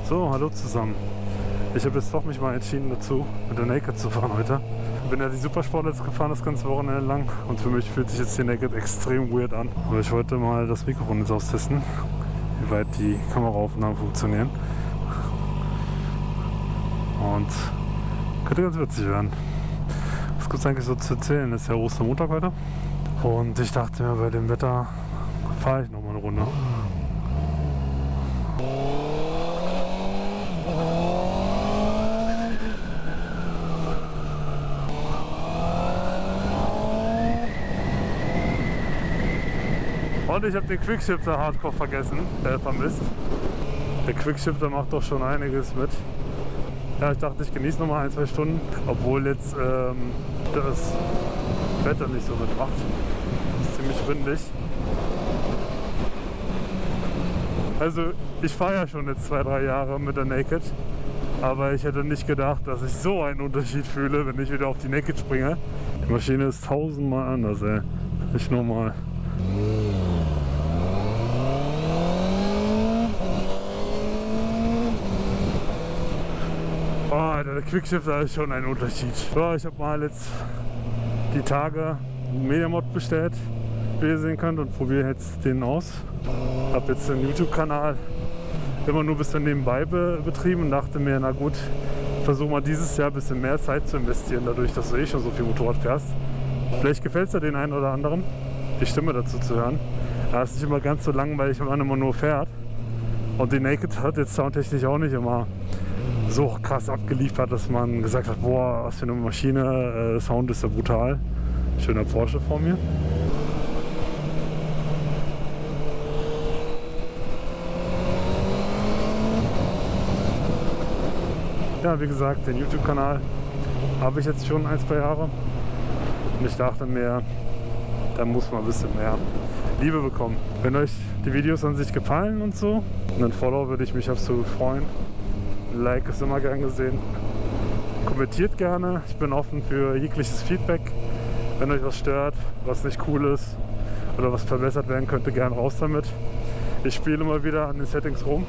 So, hallo zusammen. Ich habe jetzt doch mich mal entschieden dazu, mit der Naked zu fahren heute. Ich bin ja die Supersport jetzt gefahren das ganze Wochenende lang und für mich fühlt sich jetzt die Naked extrem weird an. Aber ich wollte mal das Mikrofon jetzt austesten, wie weit die Kameraaufnahmen funktionieren. Und könnte ganz witzig werden. Was gibt es eigentlich so zu erzählen? Es ist ja Ostermontag heute. Und ich dachte mir, bei dem Wetter fahre ich noch mal eine Runde. Und ich habe den Quickshifter hardcore vermisst. Der Quickshifter macht doch schon einiges mit. Ja, ich dachte, ich genieße noch mal 1-2 Stunden, obwohl jetzt das Wetter nicht so mitmacht. Es ist ziemlich windig. Also ich fahre ja schon jetzt 2-3 Jahre mit der Naked, aber ich hätte nicht gedacht, dass ich so einen Unterschied fühle, wenn ich wieder auf die Naked springe. Die Maschine ist 1000-mal anders, ey. Nicht normal. Oh, der Quickshifter ist schon ein Unterschied. So, ich habe mal jetzt die Tage einen Mediamod bestellt, wie ihr sehen könnt, und probiere jetzt den aus. Habe jetzt den YouTube-Kanal immer nur bis nebenbei betrieben und dachte mir, na gut, versuche mal dieses Jahr ein bisschen mehr Zeit zu investieren, dadurch, dass du eh schon so viel Motorrad fährst. Vielleicht gefällt es ja den einen oder anderen, die Stimme dazu zu hören. Aber es ist nicht immer ganz so langweilig, wenn man immer nur fährt. Und die Naked hat jetzt soundtechnisch auch nicht immer so krass abgeliefert, dass man gesagt hat, boah, was für eine Maschine, Sound ist ja brutal. Schöner Porsche vor mir. Ja, wie gesagt, den YouTube-Kanal habe ich jetzt schon 1-2 Jahre und ich dachte mir, da muss man ein bisschen mehr Liebe bekommen. Wenn euch die Videos an sich gefallen und so, einen Follow würde ich mich absolut freuen. Ein Like ist immer gern gesehen. Kommentiert gerne, ich bin offen für jegliches Feedback. Wenn euch was stört, was nicht cool ist oder was verbessert werden könnte, gern raus damit. Ich spiele immer wieder an den Settings rum.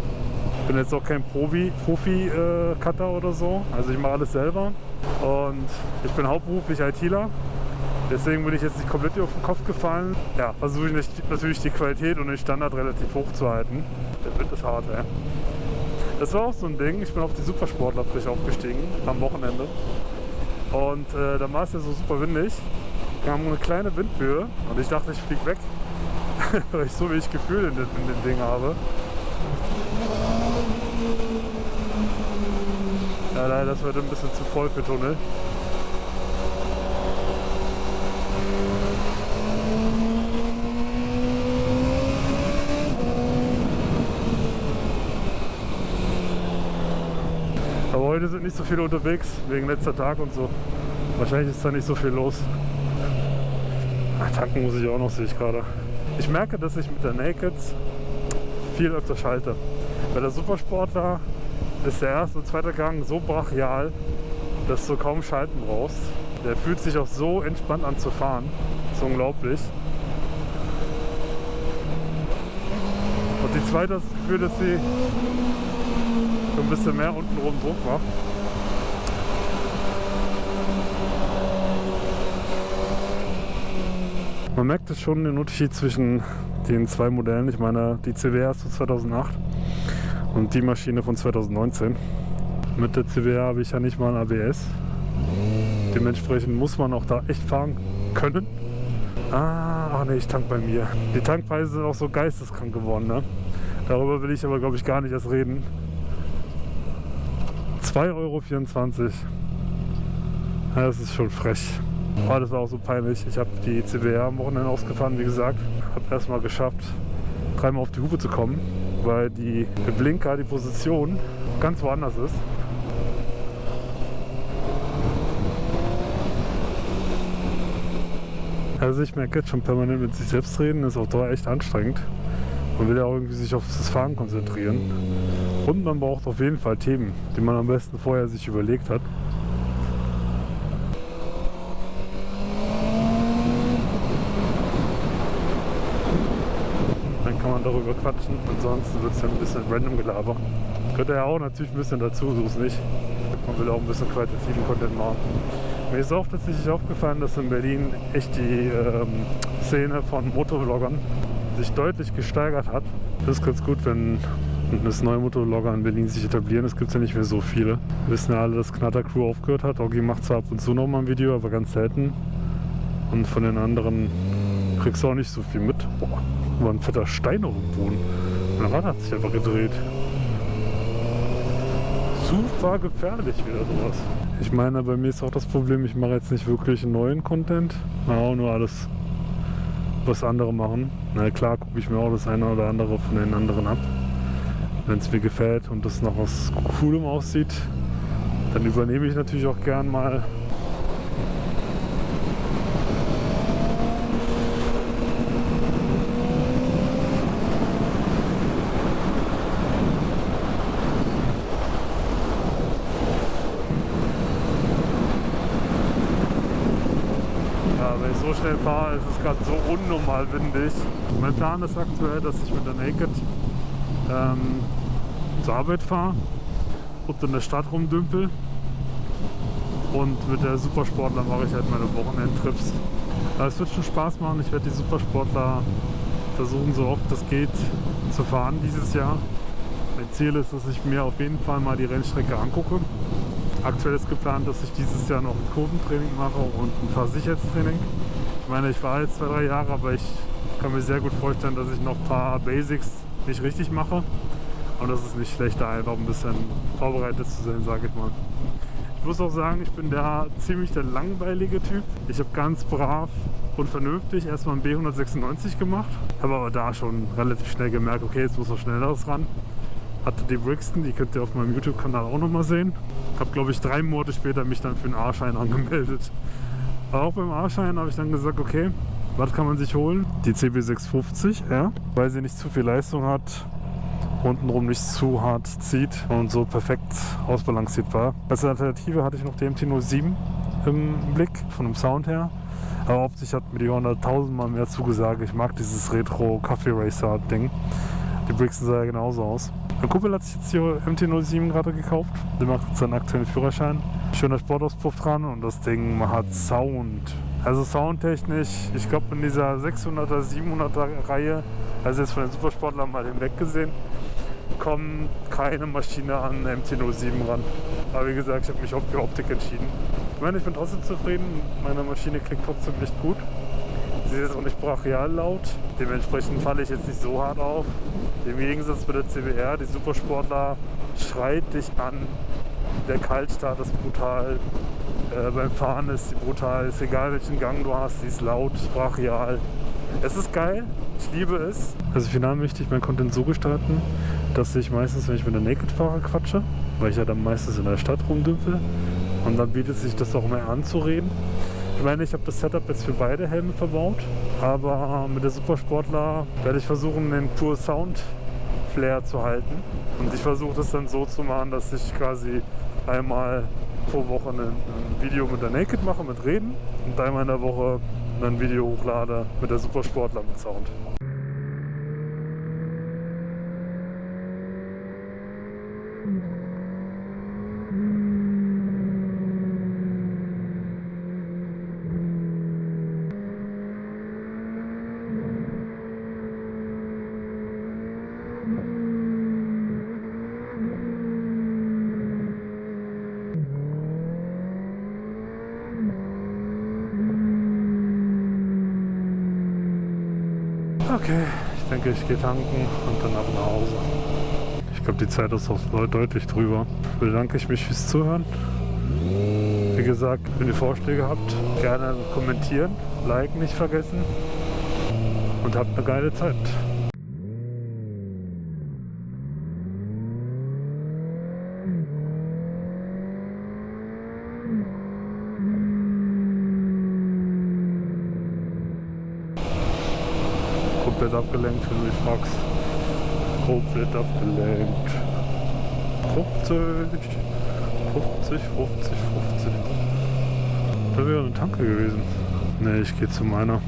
Ich bin jetzt auch kein Profi-Cutter oder so, also ich mache alles selber und ich bin hauptberuflich ITler, deswegen bin ich jetzt nicht komplett auf den Kopf gefallen. Ja, versuche ich natürlich die Qualität und den Standard relativ hoch zu halten. Der Wind ist hart, ey. Das war auch so ein Ding, ich bin auf die Supersportler frisch aufgestiegen am Wochenende und da war es ja so super windig. Wir haben eine kleine Windböe und ich dachte, ich fliege weg, weil ich so wenig Gefühl in dem Ding habe. Ja, leider, das wird ein bisschen zu voll für Tunnel. Aber heute sind nicht so viele unterwegs, wegen letzter Tag und so. Wahrscheinlich ist da nicht so viel los. Tanken muss ich auch noch, sehe ich gerade. Ich merke, dass ich mit der Naked viel öfter schalte. Bei der Supersportler ist der erste und zweite Gang so brachial, dass du kaum schalten brauchst. Der fühlt sich auch so entspannt an zu fahren. Das ist unglaublich. Und die zweite hat das Gefühl, dass sie so ein bisschen mehr untenrum Druck macht. Man merkt es schon den Unterschied zwischen den zwei Modellen. Ich meine, die CBR ist von 2008 und die Maschine von 2019. Mit der CBR habe ich ja nicht mal ein ABS. Dementsprechend muss man auch da echt fahren können. Ach ne, ich tank bei mir. Die Tankpreise sind auch so geisteskrank geworden, ne? Darüber will ich aber, glaube ich, gar nicht erst reden. 2,24 €. Ja, das ist schon frech. Oh, das war auch so peinlich. Ich habe die CBR am Wochenende ausgefahren, wie gesagt. Habe erstmal geschafft, 3-mal auf die Hupe zu kommen, weil der Blinker, die Position ganz woanders ist. Also ich merke jetzt schon permanent mit sich selbst reden, ist auf Dauer echt anstrengend. Man will ja auch irgendwie sich auf das Fahren konzentrieren. Und man braucht auf jeden Fall Themen, die man am besten vorher sich überlegt hat. Dann kann man darüber quatschen, ansonsten wird es ja ein bisschen random Gelaber. Gehört ja auch natürlich ein bisschen dazu, so ist nicht. Man will auch ein bisschen qualitativen Content machen. Mir ist auch tatsächlich aufgefallen, dass in Berlin echt die Szene von Motovloggern sich deutlich gesteigert hat. Das ist ganz gut, wenn das neue Motovlogger in Berlin sich etablieren. Es gibt ja nicht mehr so viele. Wir wissen ja alle, dass Knatter Crew aufgehört hat. Ogi macht zwar ab und zu noch mal ein Video, aber ganz selten. Und von den anderen kriegst du auch nicht so viel mit. Boah, war ein fetter Stein auf dem Boden. Mein Rad hat sich einfach gedreht. Super gefährlich wieder sowas. Ich meine, bei mir ist auch das Problem, ich mache jetzt nicht wirklich neuen Content, auch nur alles, was andere machen. Na klar, gucke ich mir auch das eine oder andere von den anderen ab. Wenn es mir gefällt und das nach was Coolem aussieht, dann übernehme ich natürlich auch gern mal. Wenn ich so schnell fahre, ist es gerade so unnormal windig. Mein Plan ist aktuell, dass ich mit der Naked zur Arbeit fahre und in der Stadt rumdümpel. Und mit der Supersportler mache ich halt meine Wochenendtrips. Es wird schon Spaß machen. Ich werde die Supersportler versuchen, so oft das geht, zu fahren dieses Jahr. Mein Ziel ist, dass ich mir auf jeden Fall mal die Rennstrecke angucke. Aktuell ist geplant, dass ich dieses Jahr noch ein Kurventraining mache und ein Fahrsicherheitstraining. Ich meine, ich war jetzt 2-3 Jahre, aber ich kann mir sehr gut vorstellen, dass ich noch ein paar Basics nicht richtig mache. Und das ist nicht schlecht, da einfach ein bisschen vorbereitet zu sein, sage ich mal. Ich muss auch sagen, ich bin ziemlich der langweilige Typ. Ich habe ganz brav und vernünftig erstmal ein B196 gemacht. Habe aber da schon relativ schnell gemerkt, okay, jetzt muss noch Schnelleres ran. Hatte die Brixton, die könnt ihr auf meinem YouTube-Kanal auch nochmal sehen. Habe, glaube ich, 3 Monate später mich dann für den A-Schein angemeldet. Aber auch beim A-Schein habe ich dann gesagt, okay, was kann man sich holen? Die CB650, ja, weil sie nicht zu viel Leistung hat, untenrum nicht zu hart zieht und so perfekt ausbalanciert war. Als Alternative hatte ich noch die MT-07 im Blick, von dem Sound her. Aber optisch hat mir die 100.000 Mal mehr zugesagt. Ich mag dieses Retro-Kaffee-Racer-Ding. Die Brixton sah ja genauso aus. Mein Kumpel hat sich jetzt die MT-07 gerade gekauft. Der macht jetzt seinen aktuellen Führerschein. Schöner Sportauspuff dran und das Ding hat Sound. Also soundtechnisch, ich glaube in dieser 600er, 700er Reihe, also jetzt von den Supersportlern mal hinweg gesehen, kommt keine Maschine an MT-07 ran. Aber wie gesagt, ich habe mich auch für Optik entschieden. Ich meine, ich bin trotzdem zufrieden. Meine Maschine klingt trotzdem echt gut. Sie ist auch nicht brachial laut. Dementsprechend falle ich jetzt nicht so hart auf. Im Gegensatz bei der CBR, die Supersportler schreit dich an. Der Kaltstart ist brutal. Beim Fahren ist sie brutal. Ist egal welchen Gang du hast, sie ist laut, brachial. Es ist geil, ich liebe es. Also final möchte ich mein Content so gestalten, dass ich meistens, wenn ich mit der Naked fahre, quatsche, weil ich ja dann meistens in der Stadt rumdümpel. Und dann bietet sich das auch mehr an zu reden. Ich meine, ich habe das Setup jetzt für beide Helme verbaut, aber mit der Supersportler werde ich versuchen, den pure Sound Flair zu halten. Und ich versuche das dann so zu machen, dass ich quasi einmal pro Woche ein Video mit der Naked mache, mit Reden, und einmal in der Woche ein Video hochlade mit der Supersportler mit Sound. Okay, ich denke, ich gehe tanken und danach nach Hause. Ich glaube, die Zeit ist auch deutlich drüber. Bedanke ich mich fürs Zuhören. Wie gesagt, wenn ihr Vorschläge habt, gerne kommentieren, liken nicht vergessen und habt eine geile Zeit. Komplett abgelenkt, wenn du mich fragst. Komplett abgelenkt. 50, 50, 50, 50. Da wäre eine Tanke gewesen. Ne, ich gehe zu meiner.